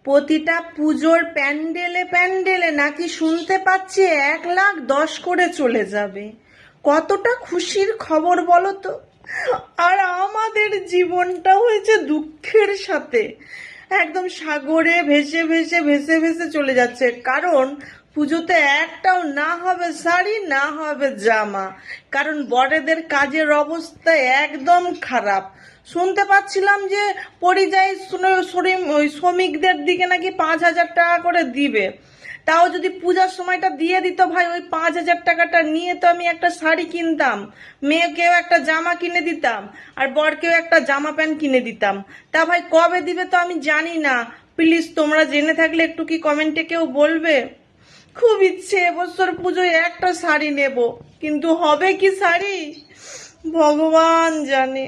প্রতিটা পুজোর প্যান্ডেলে প্যান্ডেলে নাকি শুনতে পাচ্ছি 1,10,000 করে চলে যাবে। কতটা খুশির খবর বলো তো। আর আমাদের জীবনটা হয়েছে দুঃখের সাথে, একদম সাগরে ভেসে ভেসে ভেসে ভেসে চলে যাচ্ছে। কারণ পুজোতে একটাও না হবে শাড়ি, না হবে জামা। কারণ বড়দের কাজের অবস্থা একদম খারাপ। শুনতে পাচ্ছিলাম যে পরিযায়ী শ্রমিকদের দিকে নাকি 5,000 টাকা করে দিবে। তাও যদি পূজার সময়টা দিয়ে দিত ভাই, ওই 5,000 টাকাটা নিয়ে তো আমি একটা শাড়ি কিনতাম, মেয়েকেও একটা জামা কিনে দিতাম, আর বরকেও একটা জামা প্যান্ট কিনে দিতাম। তা ভাই কবে দিবে তো আমি জানি না। প্লিজ তোমরা জেনে থাকলে একটু কি কমেন্টে কেউ বলবে। খুব ইচ্ছে এবছর পুজোয় একটা শাড়ি নেব, কিন্তু হবে কি শাড়ি ভগবান জানে।